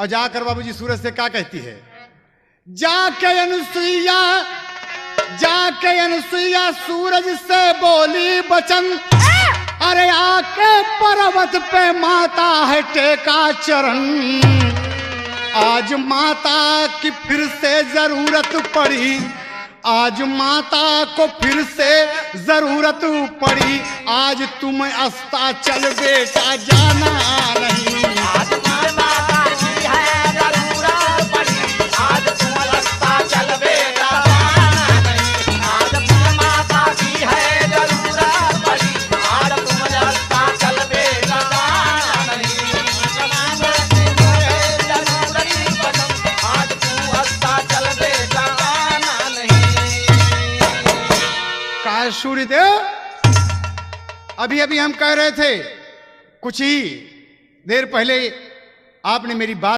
और जाकर बाबूजी सूरज से क्या कहती है, जाके अनसुईया सूरज से बोली बचन, अरे आके पर्वत पे माता है टेका चरण। आज माता की फिर से जरूरत पड़ी, आज माता को फिर से जरूरत पड़ी। आज तुम अस्ताचल बेटा जाना नहीं, आज माता की है जरूरत पड़ी, आज तुम अस्ताचल बेटा जाना नहीं। आज माता की है जरूरत पड़ी, आज तुम अस्ताचल बेटा जाना नहीं। आज तुम अस्ताचल बेटा जाना नहीं। कहा सूर्यदेव, अभी अभी हम कह रहे थे, कुछ ही देर पहले आपने मेरी बात